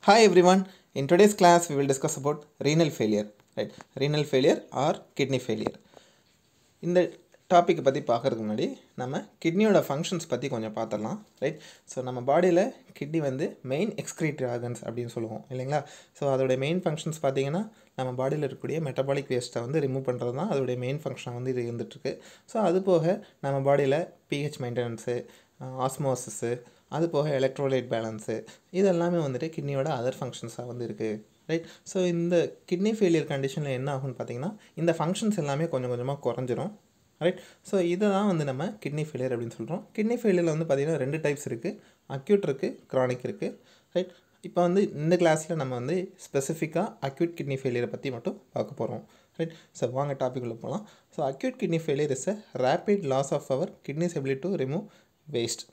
Hi everyone. In today's class, we will discuss about renal failure, right? Renal failure or kidney failure. இந்த topic பற்றி பார்க்குறதுக்கு முன்னாடி நம்ம கிட்னியோட functions பற்றி கொஞ்சம் பார்த்துடலாம், ரைட்? ஸோ நம்ம பாடியில் கிட்னி வந்து மெயின் எக்ஸ்க்ரீட்டரி ஆர்கன்ஸ் அப்படின்னு சொல்லுவோம் இல்லைங்களா? ஸோ அதோடைய மெயின் ஃபங்க்ஷன்ஸ் பார்த்திங்கன்னா நம்ம பாடியில் இருக்கக்கூடிய மெட்டபாலிக் வேஸ்ட்டை வந்து ரிமூவ் பண்ணுறது தான் அதோடைய மெயின் ஃபங்க்ஷனாக வந்து இது இருந்துகிட்ருக்கு. ஸோ அது போக நம்ம பாடியில் பிஹெச் மெயின்டெனன்ஸு, ஆஸ்மோசிஸு, அது போக எலக்ட்ரோலைட் பேலன்ஸு, இது எல்லாமே வந்துட்டு கிட்னியோட அதர் ஃபங்க்ஷன்ஸாக வந்து இருக்குது, ரைட்? ஸோ இந்த கிட்னி ஃபெயிலியர் கண்டிஷனில் என்ன ஆகும்னு பார்த்திங்கன்னா இந்த ஃபங்க்ஷன்ஸ் எல்லாமே கொஞ்சம் கொஞ்சமாக குறைஞ்சிரும், ரைட்? ஸோ இதை தான் வந்து நம்ம கிட்னி ஃபெயிலியர் அப்படின்னு சொல்கிறோம். கிட்னி ஃபெயிலியரில் வந்து பார்த்திங்கன்னா 2 டைப்ஸ் இருக்குது, அக்யூட் இருக்குது, க்ரானிக் இருக்குது, ரைட்? இப்போ வந்து இந்த கிளாஸில் நம்ம வந்து ஸ்பெசிஃபிக்காக அக்யூட் கிட்னி ஃபெயிலியரை பற்றி மட்டும் பார்க்க போகிறோம், ரைட்? ஸோ வாங்க டாபிக்குள்ளே போகலாம். So acute kidney failure is a rapid loss of our kidney's ability to remove waste,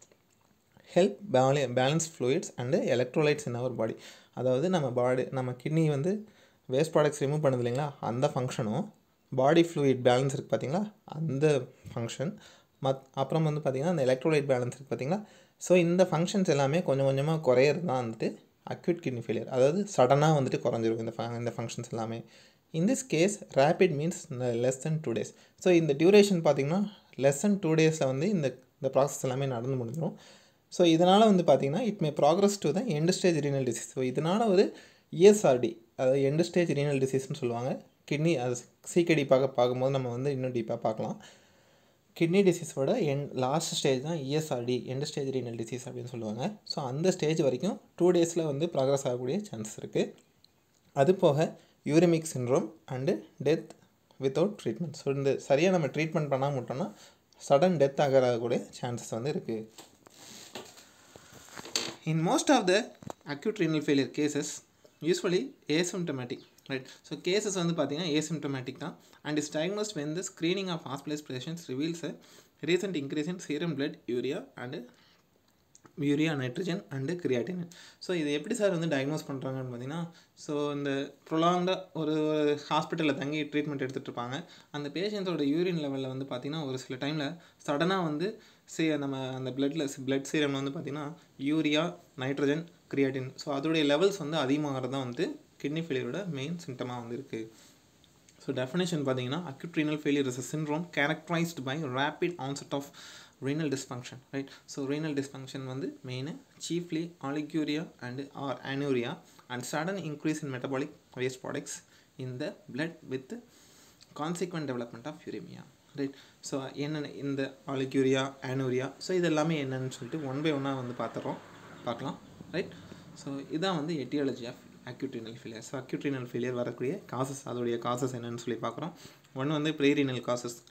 help balance fluids and electrolytes in our body. அதாவது நம்ம கிட்னி வந்து வேஸ்ட் ப்ராடக்ட்ஸ் ரிமூவ் பண்ணுது இல்லைங்களா, அந்த ஃபங்க்ஷனும் பாடி ஃப்ளூயிட் பேலன்ஸ் இருக்குது பார்த்திங்களா, அந்த ஃபங்க்ஷன் அப்புறம் வந்து பார்த்திங்கன்னா அந்த எலக்ட்ரோலைட் பேலன்ஸ் இருக்குது பார்த்திங்களா. ஸோ இந்த ஃபங்க்ஷன்ஸ் எல்லாமே கொஞ்சம் கொஞ்சமாக குறையிறது தான் வந்துட்டு அக்யூட் கிட்னி ஃபெயிலியர். அதாவது சடனாக வந்துட்டு குறைஞ்சிரும் இந்த ஃபங்க்ஷன்ஸ் எல்லாமே. In this case rapid means less than 2 days. So இந்த டியூரேஷன் பார்த்திங்கன்னா லெஸ் தென் 2 days வந்து இந்த ப்ராசஸ் எல்லாமே நடந்து முடிஞ்சிடும். ஸோ இதனால் வந்து பார்த்திங்கன்னா it may progress to the end stage renal disease. So இதனால் ஒரு இஎஸ்ஆர்டி, அதாவது எண்ட் ஸ்டேஜ் ரீனல் டிசீஸ்னு சொல்லுவாங்க. கிட்னி அது சிகேடி பார்க்கும்போது நம்ம வந்து இன்னும் டீப்பாக பார்க்கலாம். கிட்னி டிசீஸோட லாஸ்ட் ஸ்டேஜ் தான் இஎஸ்ஆர்டி, எண்ட் ஸ்டேஜ் ரீனல் டிசீஸ் அப்படின்னு சொல்லுவாங்க. ஸோ அந்த ஸ்டேஜ் வரைக்கும் 2 days வந்து ப்ராக்ரஸ் ஆகக்கூடிய சான்சஸ் இருக்குது. அது போக uraemic syndrome and death without treatment. So இந்த சரியாக நம்ம ட்ரீட்மெண்ட் பண்ணாமல் விட்டோம்னா சடன் டெத் ஆகக்கூடிய சான்சஸ் வந்து இருக்குது. In most of the acute renal failure cases, usually asymptomatic, right? So cases வந்து பார்த்தீங்கன்னா asymptomatic தான் and is diagnosed when the screening of hospitalized patients reveals a recent increase in serum blood urea nitrogen and creatinine. So இது எப்படி sir வந்து diagnose பண்ணுறாங்கன்னு பார்த்தீங்கன்னா, so இந்த ப்ரொலாங்டாக ஒரு ஹாஸ்பிட்டலில் தங்கி ட்ரீட்மெண்ட் எடுத்துகிட்டு இருப்பாங்க. அந்த பேஷண்ட்ஸோட யூரின் லெவலில் வந்து பார்த்திங்கன்னா ஒரு சில டைமில் சடனாக வந்து நம்ம அந்த பிளட் சீரம் வந்து பார்த்திங்கன்னா யூரியா, நைட்ரஜன், கிரியாட்டின், ஸோ அதோடைய லெவல்ஸ் வந்து அதிகமாகிறது தான் வந்து கிட்னி ஃபெயிலியரோட மெயின் சிம்டமாக வந்து இருக்குது. ஸோ டெஃபினேஷன் பார்த்தீங்கன்னா acute renal failure is a syndrome characterised by rapid onset of renal dysfunction, right? So renal dysfunction வந்து main chiefly oliguria and or anuria and sudden increase in metabolic waste products in the blood with consequent development of uremia, right? So என்னென்ன இந்த oliguria, anuria, so இது எல்லாமே என்னன்னு சொல்லிட்டு one by ஒன்னாக வந்து பார்க்கலாம், ரைட்? ஸோ இதான் வந்து aetiology of acute renal failure. So acute renal failure வரக்கூடிய காசஸ், அதோடைய காசஸ் என்னன்னு சொல்லி பார்க்குறோம். ஒன்று வந்து ப்ரீ ரீனல் காசஸ்,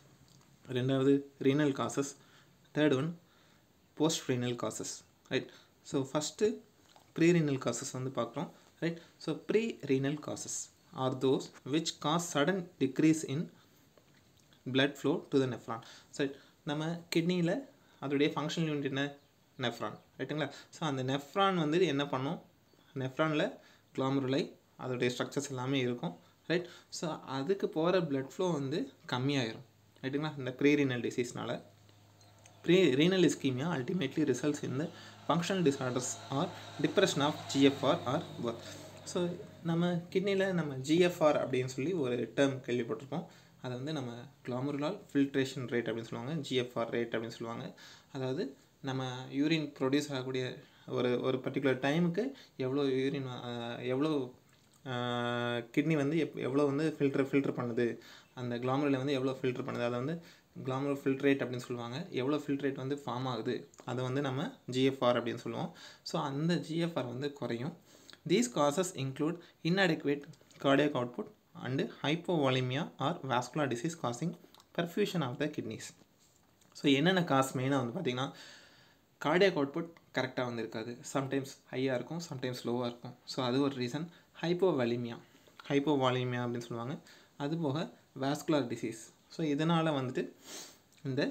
ரெண்டாவது renal causes, third one post renal causes, right? So first pre renal causes வந்து பார்க்குறோம், right? So pre renal causes are those which cause sudden decrease in blood flow to the nephron. So நம்ம கிட்னியில் அதோடைய functional unit என்ன, nephron, ரைட்டுங்களா? So அந்த nephron வந்து என்ன பண்ணும், நெஃப்ரானில் க்ளாமருலை அதோடைய ஸ்ட்ரக்சர்ஸ் எல்லாமே இருக்கும், ரைட்? ஸோ அதுக்கு போகிற blood flow வந்து கம்மியாயிரும், ரைட்டுங்களா? இந்த ப்ரீ ரீனல் டிசீஸ்னால் renal ischemia ultimately results in the functional disorders or depression of GFR or both. So நம்ம கிட்னியில் நம்ம GFR அப்படின்னு சொல்லி ஒரு டேர்ம் கேள்விப்பட்டிருப்போம். அதை வந்து நம்ம கிளாமருலால் ஃபில்ட்ரேஷன் ரேட் அப்படின்னு சொல்லுவாங்க, GFR ரேட் அப்படின்னு சொல்லுவாங்க. அதாவது நம்ம யூரின் ப்ரொடியூஸ் ஆகக்கூடிய ஒரு பர்டிகுலர் டைமுக்கு எவ்வளோ கிட்னி வந்து எவ்வளோ வந்து ஃபில்டர் பண்ணுது, அந்த கிளாமரில் வந்து எவ்வளோ ஃபில்டர் பண்ணுது, அதை வந்து கிளாமர் ஃபில்ட்ரேட் அப்படின்னு சொல்லுவாங்க. எவ்வளோ ஃபில்ட்ரேட் வந்து ஃபார்ம் ஆகுது அதை வந்து நம்ம GFR அப்படின்னு சொல்லுவோம். ஸோ அந்த GFR வந்து குறையும். These causes include inadequate cardiac output and hypovolemia or vascular disease causing perfusion of the kidneys. So என்னென்ன காஸ் மெயினாக வந்து பார்த்திங்கன்னா கார்டியாக் அவுட்புட் கரெக்டாக வந்து இருக்காது, சம்டைம்ஸ் ஹையாக இருக்கும், சம்டைம்ஸ் லோவாக இருக்கும். ஸோ அது ஒரு ரீசன். ஹைப்போவாலிமியா அப்படின்னு சொல்லுவாங்க. அதுபோக வாஸ்குலர் டிசீஸ். ஸோ இதனால் வந்துட்டு இந்த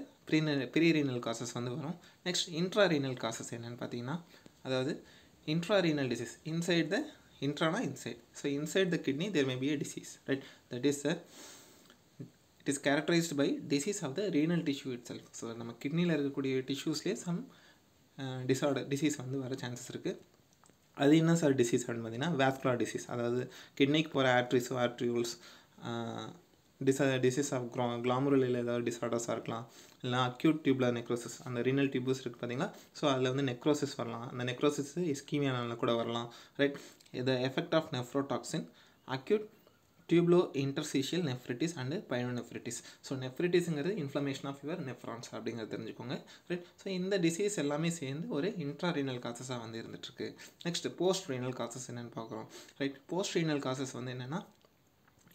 ப்ரீ ரீனல் காசஸ் வந்து வரும். நெக்ஸ்ட் இன்ட்ரா ரீனல் காசஸ் என்னென்னு பார்த்தீங்கன்னா, அதாவது intra renal disease, inside the இன்ட்ரானா inside, so inside the kidney there may be a disease, right? That is it is characterized by disease of the renal tissue itself. So நம்ம கிட்னியில் இருக்கக்கூடிய டிஷ்யூஸ்லேயே some disease வந்து வர chances இருக்குது. அது என்ன sir disease அப்படின்னு பார்த்தீங்கன்னா வேஸ்குலர் டிசீஸ், அதாவது கிட்னிக்கு போகிற ஆர்ட்ரிஸோ ஆர்ட்ரியூல்ஸ், டிசீஸ் ஆஃப் கிளாமருலையில் ஏதாவது டிஸார்டர்ஸாக இருக்கலாம், இல்லைனா அக்யூட் டியூப்லர் நெக்ரோசிஸ், அந்த ரீனல் டியூப்ஸ் இருக்குது பார்த்தீங்களா, ஸோ அதில் வந்து நெக்ரோசிஸ் வரலாம், அந்த நெக்ரோசிஸ் இஸ்கீமியானால கூட வரலாம், ரைட். இது effect of nephrotoxin, acute tubulo interstitial nephritis and pyelonephritis. So நெஃப்ரிட்டிஸுங்கிறது இன்ஃப்ளமேஷன் ஆஃப் யுவர் நெஃப்ரான்ஸ் அப்படிங்கிறது தெரிஞ்சுக்கோங்க, ரைட். ஸோ இந்த டிசீஸ் எல்லாமே சேர்ந்து ஒரு இன்ட்ராரீனல் காசஸாக வந்து இருந்துகிட்ருக்கு. நெக்ஸ்ட் போஸ்ட் ரீனல் காசஸ் என்னென்னு பார்க்குறோம், ரைட். போஸ்ட் ரீனல் காசஸ் வந்து என்னென்னா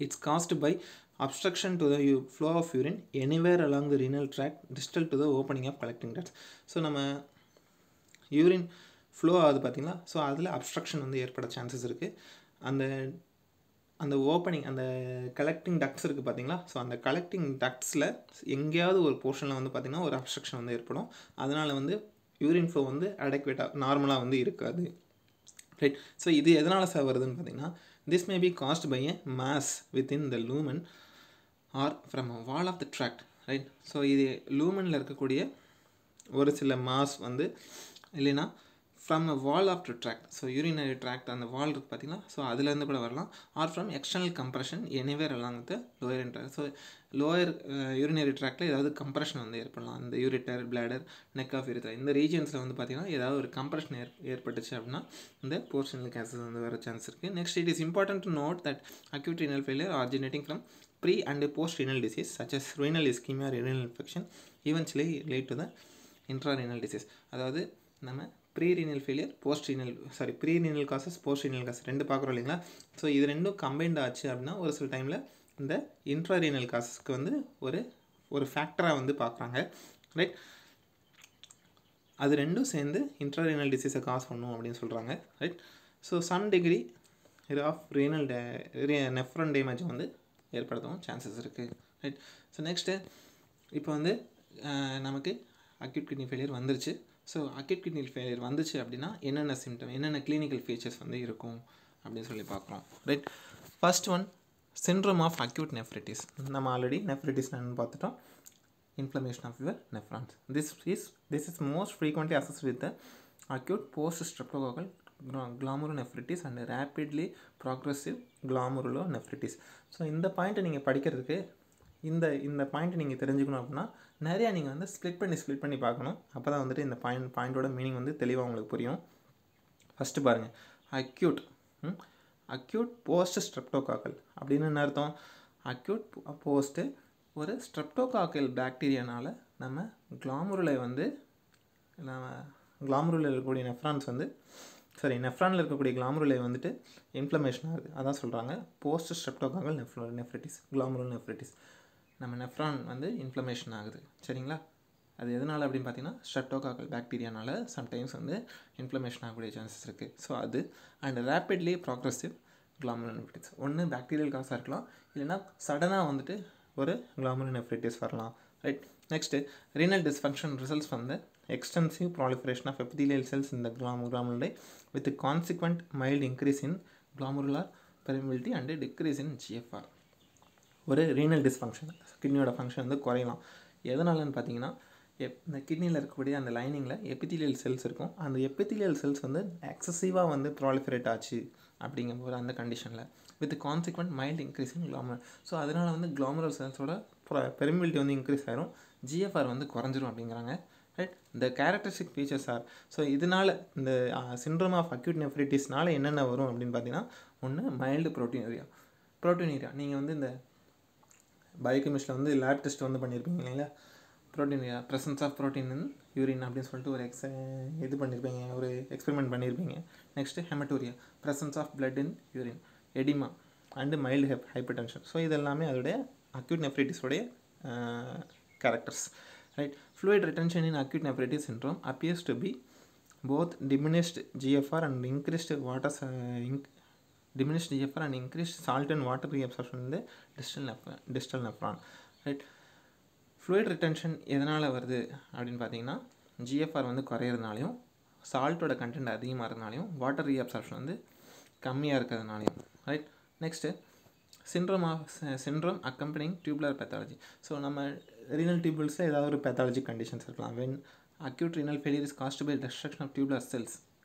it's caused by obstruction to the flow of urine anywhere along the renal tract distal to the opening of collecting ducts. So நம்ம urine flow ஆகுது பார்த்தீங்களா, so அதில் obstruction வந்து ஏற்பட சான்சஸ் இருக்குது. அந்த ஓப்பனிங், அந்த கலெக்டிங் டக்ட்ஸ் இருக்குது பார்த்தீங்களா, ஸோ அந்த கலெக்டிங் டக்ட்ஸில் எங்கேயாவது ஒரு போர்ஷனில் வந்து பார்த்திங்கன்னா ஒரு அப்ஸ்ட்ரக்ஷன் வந்து ஏற்படும். அதனால் வந்து யூரின் ஃப்ளோ வந்து அடெக்வேட்டாக நார்மலாக வந்து இருக்காது, ரைட். ஸோ இது எதனால் சார் வருதுன்னு பார்த்தீங்கன்னா, this may be caused by a mass within the lumen or from a wall of the tract, right. So இது லூமனில் இருக்கக்கூடிய ஒரு சில மாஸ் வந்து இல்லைன்னா from a wall of the tract, so urinary tract அந்த வால் இருக்குது பார்த்தீங்களா, ஸோ அதுலேருந்து கூட வரலாம். Or from external compression anywhere along the lower tract. So lower urinary ட்ராக்டில் ஏதாவது கம்ப்ரெஷன் வந்து ஏற்படலாம். இந்த ureter, bladder, neck of urethra இந்த ரீஜியன்ஸில் வந்து பார்த்திங்கன்னா ஏதாவது ஒரு கம்ப்ரெஷன் ஏற்பட்டுச்சு அப்படின்னா இந்த போஸ்ட் ரீனல் கேன்சர் வந்து வர சான்ஸ் இருக்குது. Next, it is important to note that acute renal failure originating from pre and post renal disease such as renal ischemia or renal infection eventually relate to the intrarenal disease. அதாவது நம்ம pre renal failure, pre renal causes, post renal causes ரெண்டு பார்க்குறோம் இல்லைங்களா. So இது ரெண்டும் combined ஆச்சு அப்படின்னா ஒரு சில டைமில் இந்த இன்ட்ராரீனல் காசஸ்க்கு வந்து ஒரு ஃபேக்டராக வந்து பார்க்குறாங்க, ரைட். அது ரெண்டும் சேர்ந்து இன்ட்ராரீனல் டிசீஸை காஸ் பண்ணும் அப்படின்னு சொல்கிறாங்க, right. So some degree of renal nephron damage வந்து ஏற்படுத்தவும் சான்சஸ் இருக்குது, ரைட். ஸோ நெக்ஸ்ட்டு இப்போ வந்து நமக்கு அக்யூட் கிட்னி ஃபெயிலியர் வந்துருச்சு. ஸோ அக்யூட் கிட்னி ஃபெயிலியர் வந்துச்சு அப்படின்னா என்னென்ன சிம்டம், என்னென்ன கிளினிக்கல் ஃபீச்சர்ஸ் வந்து இருக்கும் அப்படின்னு சொல்லி பார்க்குறோம், right. First one, syndrome of acute nephritis. நம்ம ஆல்ரெடி நெஃப்ரைட்டிஸ் என்னன்னு பார்த்துட்டோம். Inflammation of your nephrons. This is most frequently associated with the acute post-streptococcal glomerulonephritis and rapidly progressive glomerulonephritis. So இந்த பாயிண்ட்டை நீங்கள் படிக்கிறதுக்கு இந்த பாயிண்ட்டை நீங்கள் தெரிஞ்சுக்கணும் அப்படின்னா நிறையா நீங்கள் வந்து ஸ்ப்ளிட் பண்ணி பார்க்கணும். அப்போ தான் வந்துட்டு இந்த பாயிண்ட்டோட மீனிங் வந்து தெளிவாக உங்களுக்கு புரியும். ஃபஸ்ட்டு பாருங்கள், அக்யூட் போஸ்ட் ஸ்ட்ரெப்டோகாக்கல் அப்படின்னு என்ன அர்த்தம்? அக்யூட் போஸ்ட்டு ஒரு ஸ்ட்ரெப்டோகாக்கல் பாக்டீரியானால் நம்ம கிளாமருல இருக்கக்கூடிய நெஃப்ரான்ஸ் வந்து நெஃப்ரானில் இருக்கக்கூடிய கிளாமருலை வந்துட்டு இன்ஃப்ளமேஷன் ஆகுது. அதான் சொல்கிறாங்க போஸ்ட் ஸ்ட்ரெப்டோகாக்கல் நெஃப்ரைட்டிஸ், கிளாமருலோநெஃப்ரைட்டிஸ். நம்ம நெஃப்ரான் வந்து இன்ஃப்ளமேஷன் ஆகுது, சரிங்களா. அது எதனால் அப்படின்னு பார்த்தீங்கன்னா ஸ்ட்ரெப்டோகாக்கல் பாக்டீரியானால் சம்டைம்ஸ் வந்து இன்ஃப்ளமேஷன் ஆகக்கூடிய சான்சஸ் இருக்குது. ஸோ அது அண்ட் ரேப்பிட்லி ப்ராக்ரெசிவ் கிளாமருலோநெஃப்ரைட்டிஸ். ஒன்று பாக்டீரியல் காசாக இருக்கலாம், இல்லைன்னா சடனாக வந்துட்டு ஒரு கிளாமருலோநெஃப்ரைட்டிஸ் வரலாம், right. Next, renal dysfunction results from the extensive proliferation of epithelial cells in the glomeruli with a consequent mild increase in glomerular permeability and a decrease in GFR. ஒரு renal dysfunction, கிட்னியோட function வந்து குறையலாம். எதனாலன்னு பார்த்தீங்கன்னா இந்த கிட்னியில் இருக்கக்கூடிய அந்த லைனிங்கில் எபித்திலியல் cells இருக்கும். அந்த எபித்திலியல் செல்ஸ் வந்து எக்ஸசிவாக வந்து ப்ராலிஃபரேட் ஆச்சு அப்படிங்கும்போது அந்த கண்டிஷனில் with consequent mild increase in glomerular. So அதனால் வந்து கிளாமரல் செல்ஸோட பெர்மிபிலிட்டி வந்து இன்க்ரீஸ் ஆயிரும், ஜிஎஃப்ஆர் வந்து குறைஞ்சிரும் அப்படிங்கிறாங்க, ரைட். இந்த கேரக்டரிஸ்டிக் ஃபீச்சர்ஸ் ஆர், ஸோ இதனால் இந்த சிண்ட்ரோம் ஆஃப் அக்யூட் நெஃப்ரைட்டிஸ்னால என்னென்ன வரும் அப்படின்னு பார்த்தீங்கன்னா, ஒன்று மைல்டு ப்ரோட்டீனீரியா. நீங்கள் வந்து இந்த பயோகெமிஸ்ட்ரியில் வந்து லேப் டெஸ்ட் வந்து பண்ணியிருப்பீங்க இல்லைங்களா, proteinuria, presence of protein in urine அப்படின்னு சொல்லிட்டு ஒரு பண்ணியிருப்பீங்க, ஒரு எக்ஸ்பெரிமெண்ட் பண்ணியிருப்பீங்க. Next haematuria, presence of blood in urine, oedema and mild hypertension. So இதெல்லாமே அதோடைய அக்யூட் நெஃப்ரைட்டிஸோடைய characters, right. Fluid retention in acute nephritis syndrome appears to be both diminished GFR and increased salt and water reabsorption in the distal nephron, right. Fluid retention எதனால் வருது அப்படின்னு பார்த்தீங்கன்னா GFR வந்து குறையிறதுனாலையும், சால்ட்டோட content அதிகமாக இருக்கிறதுனாலையும், வாட்டர் ரீஅப்சார்ப்ஷன் வந்து கம்மியாக இருக்கிறதுனாலையும், ரைட். Next, syndrome accompanying tubular pathology. So நம்ம ரீனல் டியூபிள்ஸில் ஏதாவது ஒரு பேத்தாலஜி கண்டிஷன்ஸ் இருக்கலாம். when acute renal failure is caused by destruction of tubular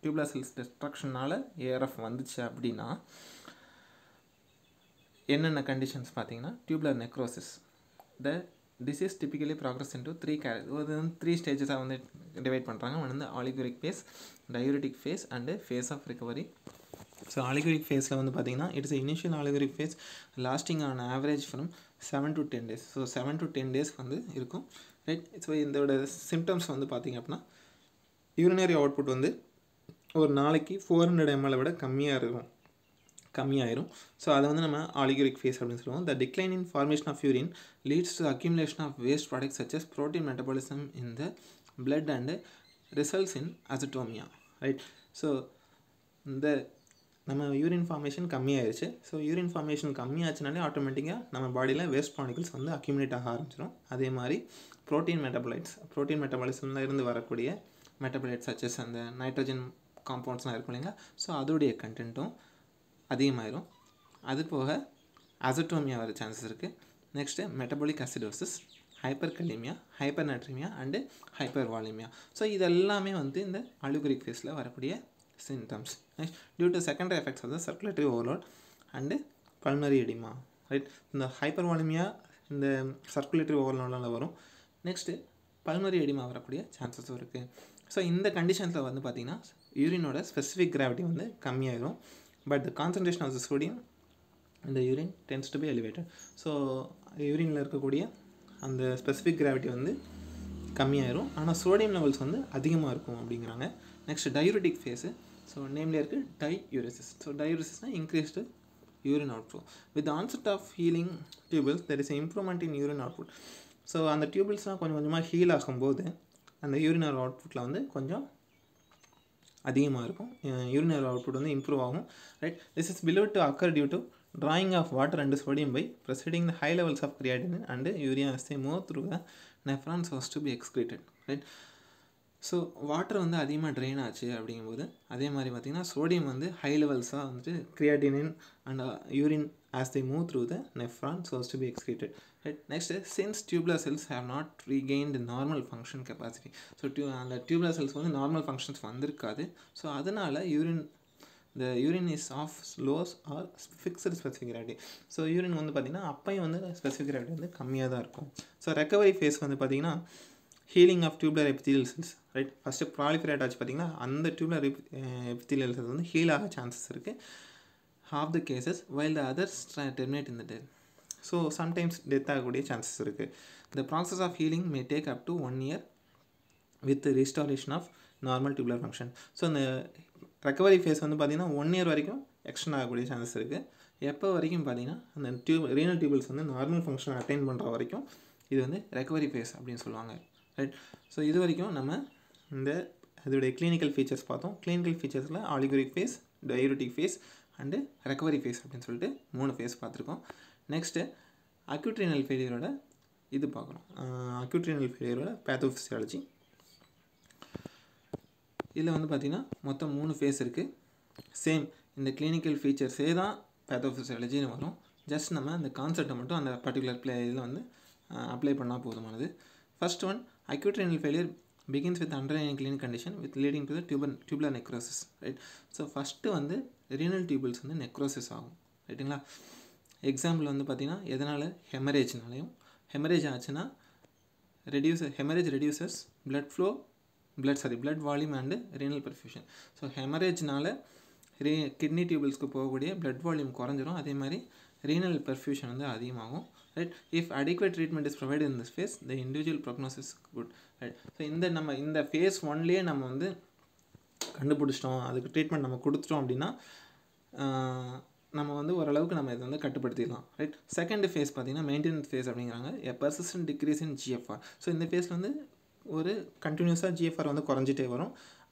tubular cells டிஸ்ட்ரக்ஷனால் ஏஆர்எஃப் வந்துச்சு அப்படின்னா என்னென்ன கண்டிஷன்ஸ் பார்த்தீங்கன்னா tubular necrosis. The disease typically progress into 3 ஸ்டேஜஸாக வந்து டிவைட் பண்ணுறாங்க. ஒன்று வந்து oliguric phase, diuretic phase and phase of recovery. So oliguric ஃபேஸில் வந்து பார்த்தீங்கன்னா it's initial oliguric phase lasting on average from 7 to 10 days. So 7 to 10 days வந்து இருக்கும், ரைட். ஸோ இதோட சிம்டம்ஸ் வந்து பார்த்திங்க அப்படின்னா யூரினரி அவுட்புட் வந்து ஒரு நாளைக்கு 400 ml விட கம்மியாயிரும். ஸோ அதை வந்து நம்ம ஆலிகூரிக் ஃபேஸ் அப்படின்னு சொல்லுவோம். The decline in formation of urine leads to accumulation of waste products such as protein metabolism in the blood and results in azotaemia, right. So இந்த நம்ம யூரின் ஃபார்மேஷன் கம்மியாயிருச்சு. ஸோ யூரின் ஃபார்மேஷன் கம்மியாச்சுனாலே ஆட்டோமேட்டிக்காக நம்ம பாடியில் வேஸ்ட் பார்ட்டிகல்ஸ் வந்து accumulate ஆக ஆரம்பிச்சிடும். அதே மாதிரி ப்ரோட்டீன் மெட்டபாலிசமில் இருந்து வரக்கூடிய மெட்டபாலைட்ஸ் சச்சஸ் அந்த நைட்ரஜன் காம்பவுண்ட்ஸ்லாம் இருக்கும் இல்லைங்களா, ஸோ அதோடைய கண்டென்ட்டும் அதிகமாகிடும். அது போக அசிட்டோமியா வர சான்சஸ் இருக்குது. Next metabolic acidosis, hyperkalaemia, hypernatraemia and hypervolaemia. So இதெல்லாமே வந்து இந்த ஆலிகூரிக் ஃபேஸில் வரக்கூடிய symptoms. Next, due to secondary effects of the circulatory overload and pulmonary edema, right. இந்த hypervolemia இந்த circulatory overload வரும். நெக்ஸ்ட்டு pulmonary edema வரக்கூடிய சான்சஸும் இருக்குது. ஸோ இந்த கண்டிஷன்ஸில் வந்து பார்த்திங்கன்னா யூரினோட ஸ்பெசிஃபிக் கிராவிட்டி வந்து கம்மியாயிடும். But the concentration of the sodium இந்த urine tends to be elevated. So யூரினில் இருக்கக்கூடிய அந்த ஸ்பெசிஃபிக் கிராவிட்டி வந்து கம்மியாயிரும், ஆனால் சோடியம் லெவல்ஸ் வந்து அதிகமாக இருக்கும் அப்படிங்கிறாங்க. Next diuretic phase. ஸோ நேம்லேயே இருக்குது டையூரிசிஸ். ஸோ டயூரிசிஸ்னால் increased urine outflow. With onset of healing tubules there is improvement in urine output. So அந்த டியூபிள்ஸ்லாம் கொஞ்சம் கொஞ்சமாக ஹீல் ஆகும்போது அந்த யூரினரி அவுட்புட்டில் வந்து கொஞ்சம் அதிகமாக இருக்கும், யூரினரி அவுட்புட் வந்து இம்ப்ரூவ் ஆகும், right. This is believed to occur due to drawing of water and sodium by preceding the high levels of creatinine and urea as they move through the nephron so as to be excreted, right. So water வந்து அதிகமாக train ஆச்சு அப்படிங்கும்போது அதே மாதிரி பார்த்திங்கன்னா sodium வந்து high லெவல்ஸாக வந்துட்டு creatinine and urine as they move through the nephron so to be excreted, right. Next since tubular cells have not regained normal function capacity. So அந்த டியூப்லர் செல்ஸ் வந்து நார்மல் ஃபங்க்ஷன்ஸ் வந்திருக்காது. So அதனால் the urine is of low or fixed specific gravity. So urine வந்து பார்த்திங்கன்னா அப்பையும் வந்து specific gravity வந்து கம்மியாக தான் இருக்கும். ஸோ ரெக்கவரி ஃபேஸ் வந்து பார்த்திங்கன்னா healing of tubular epithelial cells, right. First proliferate ஆச்சு பார்த்திங்கன்னா அந்த டியூப்லர் எபித்தீலியல் செல்ஸ் வந்து ஹீல் ஆக சான்சஸ் இருக்குது half the cases, while the others terminate in the death. So sometimes death ஆகக்கூடிய சான்சஸ் இருக்குது. The process of healing may take up to 1 year with the restoration of normal tubular function. So இந்த recovery phase வந்து பார்த்திங்கன்னா 1 year வரைக்கும் extend ஆகக்கூடிய chances இருக்குது. எப்போ வரைக்கும் பார்த்திங்கன்னா அந்த ரீனல் டியூபிள்ஸ் வந்து நார்மல் ஃபங்க்ஷன் அட்டைன் பண்ணுற வரைக்கும் இது வந்து ரெக்கவரி ஃபேஸ் அப்படின்னு சொல்லுவாங்க, ரைட். ஸோ இது வரைக்கும் நம்ம இந்த இதோடைய கிளினிக்கல் ஃபீச்சர்ஸ் பார்த்தோம். கிளினிக்கல் ஃபீச்சர்ஸில் oliguric phase, diuretic phase and recovery phase அப்படின்னு சொல்லிட்டு 3 ஃபேஸ் பார்த்துருக்கோம். நெக்ஸ்ட்டு அக்யூட் ரீனல் ஃபெயிலியரோட இது பார்க்குறோம். அக்யூட் ரீனல் ஃபெயிலியரோட பேத்தோஃபிசியாலஜி. இதில் வந்து பார்த்திங்கன்னா மொத்தம் 3 ஃபேஸ் இருக்குது. சேம் இந்த கிளினிக்கல் ஃபீச்சர்ஸே தான் பேத்தோஃபிசியாலஜின்னு வரும். ஜஸ்ட் நம்ம அந்த கான்செப்டை மட்டும் அந்த பர்டிகுலர் இதில் வந்து அப்ளை பண்ணால் போதுமானது. First one, acute renal failure begins with underlining clinic condition with leading to the tubular necrosis, right. So first வந்து ரீனல் டியூபிள்ஸ் வந்து நெக்ரோசிஸ் ஆகும், ரைட்டுங்களா. எக்ஸாம்பிள் வந்து பார்த்திங்கன்னா எதனால் ஹெமரேஜ்னாலையும், ஹெமரேஜ் ஆச்சுன்னா haemorrhage reduces blood volume and renal perfusion. So ஹெமரேஜ்னால கிட்னி டியூபிள்ஸ்க்கு போகக்கூடிய blood volume குறைஞ்சிரும், அதே மாதிரி ரீனல் பெர்ஃபியூஷன் வந்து அதிகமாகும், right. If adequate treatment is provided in this phase, the individual prognosis good, right. So இந்த ஃபேஸ் 1லேயே நம்ம வந்து கண்டுபிடிச்சிட்டோம், அதுக்கு ட்ரீட்மெண்ட் நம்ம கொடுத்துட்டோம் அப்படின்னா நம்ம வந்து ஓரளவுக்கு நம்ம இதை வந்து கட்டுப்படுத்திடலாம், ரைட். செகண்ட் ஃபேஸ் பார்த்திங்கன்னா மெயின்டெனன்ஸ் ஃபேஸ் அப்படிங்கிறாங்க. A persistent decrease in GFR. So இந்த ஃபேஸில் வந்து ஒரு கண்டினியூஸாக GFR வந்து குறைஞ்சிட்டே வரும்.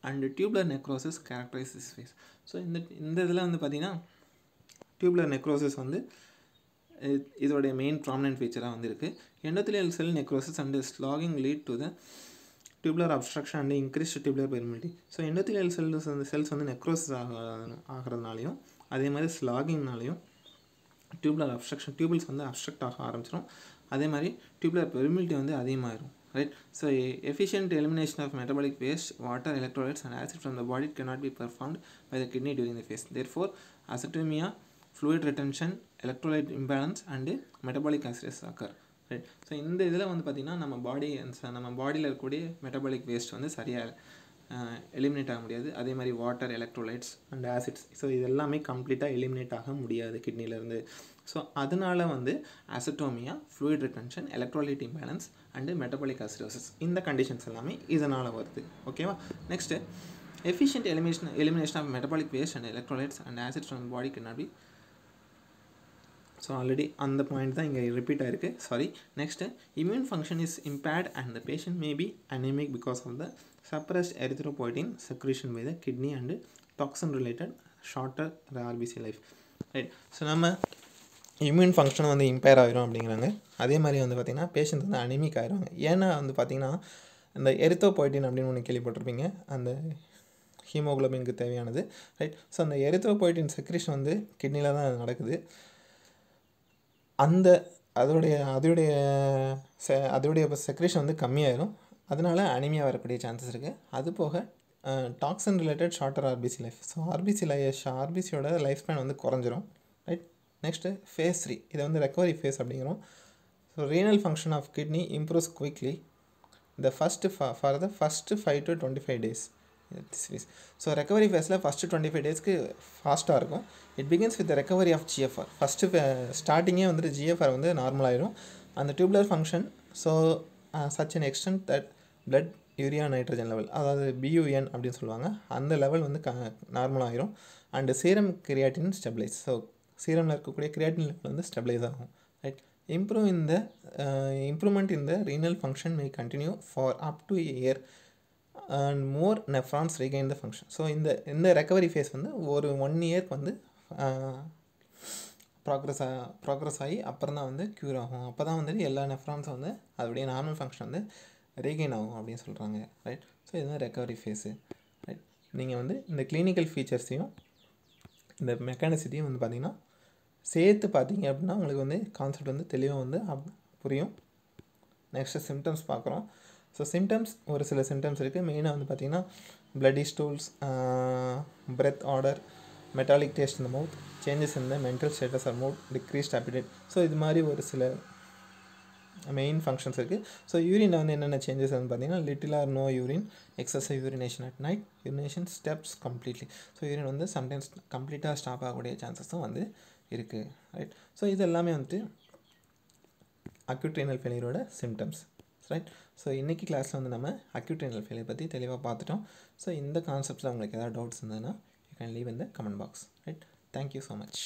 And tubular necrosis characterises phase. So இந்த இதில் வந்து பார்த்திங்கன்னா டியூப்லர் நெக்ரோசிஸ் வந்து இதோடைய மெயின் ப்ராமினன்ட் ஃபீச்சராக வந்து இருக்குது. Endothelial cell necrosis and sloughing lead to the tubular obstruction and increased tubular permeability. So endothelial cells வந்து நெக்ரோசிஸ் ஆகிறதுனாலையும் அதே மாதிரி ஸ்லாகிங்னாலையும் டியூப்லர் அப்ஸ்ட்ரக்ஷன், டியூபிள்ஸ் வந்து அப்ஸ்ட்ரக்ட் ஆக ஆரம்பிச்சிடும். அதே மாதிரி டியூப்லர் பெர்மிலிட்டி வந்து அதிகமாகிடும், right? So efficient elimination of metabolic waste, water, electrolytes and acid from the body cannot be performed by the kidney during the phase. Therefore azotemia, fluid retention, electrolyte imbalance and metabolic acids occur, right? So இந்த இதில் வந்து பார்த்திங்கன்னா நம்ம பாடியில் இருக்கக்கூடிய metabolic waste வந்து சரியாக eliminate ஆக முடியாது. அதே மாதிரி water, electrolytes and acids, so இது எல்லாமே கம்ப்ளீட்டாக எலிமினேட் ஆக முடியாது கிட்னிலேருந்து. ஸோ அதனால் வந்து azotaemia, fluid retention, electrolyte imbalance and metabolic acidosis இந்த கண்டிஷன்ஸ் எல்லாமே இதனால் வருது. ஓகேவா? Next efficient elimination of metabolic waste and electrolytes and acids from the body cannot be. So already அந்த பாயிண்ட் தான் இங்கே ரிப்பீட் ஆகிருக்கு, sorry. Next immune function is impaired and the patient may be anemic because of the suppressed erythropoietin secretion by the kidney and toxin related shorter RBC life, right? So நம்ம immune function வந்து impair ஆகிரும் அப்படிங்கிறாங்க. அதே மாதிரி வந்து பார்த்திங்கன்னா patient வந்து anaemic ஆகிருவாங்க. ஏன்னா வந்து பார்த்திங்கன்னா இந்த எரித்ரோபாய்டின் அப்படின்னு ஒன்று கேள்விப்பட்டிருப்பீங்க, அந்த ஹீமோகுளோபினுக்கு தேவையானது, ரைட்? ஸோ அந்த எரித்ரோபாய்டின் செக்ரேஷன் வந்து கிட்னியில் தான் நடக்குது. அதோடைய செக்ரேஷன் வந்து கம்மியாயிடும். அதனால அனிமியா வரக்கூடிய சான்சஸ் இருக்குது. அது போக toxin related shorter RBC life, so ஆர்பிசியோட லைஃப் ஸ்பேன் வந்து குறைஞ்சிரும், ரைட்? நெக்ஸ்ட்டு ஃபேஸ் 3, இதை வந்து ரெக்கவரி ஃபேஸ் அப்படிங்கிறோம். So renal function of kidney improves quickly for the first 5 to 25 days. So recovery ஃபேஸில் ஃபஸ்ட்டு 25 daysக்கு ஃபாஸ்ட்டாக இருக்கும். It begins with recovery of GFR. First ஸ்டார்டிங்கே வந்துட்டு ஜிஎஃப்ஆர் வந்து நார்மலாகிடும். அந்த tubular function so such an extent that blood urea nitrogen level, அதாவது பியூஎன் அப்படின்னு சொல்லுவாங்க, அந்த லெவல் வந்து நார்மலாகிடும். And serum creatine stabilise, so சீரமில் இருக்கக்கூடிய கிரியாட்டின் லெவல் வந்து ஸ்டெபிளைஸ் ஆகும், right? improvement in the renal function may continue for up to a year and more nephrons regain the function. So இந்த ரெக்கவரி ஃபேஸ் வந்து ஒரு 1 yearக்கு வந்து ப்ராக்ரஸ் ஆகி அப்புறம் தான் வந்து க்யூர் ஆகும். அப்போ தான் வந்துட்டு எல்லா நெஃப்ரான்ஸும் வந்து அதோடைய நார்மல் ஃபங்க்ஷன் வந்து ரீகெயின் ஆகும் அப்படின்னு சொல்கிறாங்க, ரைட்? ஸோ இதுதான் ரெக்கவரி ஃபேஸு, ரைட்? நீங்கள் வந்து இந்த கிளினிக்கல் ஃபீச்சர்ஸையும் இந்த மெக்கானிசிட்டியும் வந்து பார்த்திங்கன்னா சேர்த்து பார்த்தீங்க அப்படின்னா உங்களுக்கு வந்து கான்செப்ட் வந்து தெளிவாக வந்து புரியும். நெக்ஸ்ட்டு சிம்டம்ஸ் பார்க்குறோம். ஸோ சிம்டம்ஸ் ஒரு சில சிம்டம்ஸ் இருக்குது. மெயினாக வந்து பார்த்திங்கன்னா bloody stools, breath odor, metallic taste in the mouth, changes in the mental status or mood, decreased appetite. So இது மாதிரி ஒரு சில மெயின் ஃபங்க்ஷன்ஸ் இருக்குது. ஸோ யூரினில் வந்து என்னென்ன சேஞ்சஸ் வந்து பார்த்திங்கன்னா little or no urine, excessive urination at night, urination steps completely. So urine வந்து சம்டைம்ஸ் கம்ப்ளீட்டாக ஸ்டாப் ஆகக்கூடிய சான்சஸும் வந்து இருக்குது, ரைட்? ஸோ இது எல்லாமே வந்துட்டு அக்யூட் ரீனல் ஃபெயிலியரோட சிம்டம்ஸ், ரைட்? ஸோ இன்றைக்கி கிளாஸில் வந்து நம்ம அக்யூட் ரீனல் ஃபெயிலியர் பற்றி தெளிவாக பார்த்துட்டோம். ஸோ இந்த கான்செப்ட்ஸில் உங்களுக்கு ஏதாவது டவுட்ஸ் இருந்ததுன்னா you can leave in the comment box, right? Thank you so much.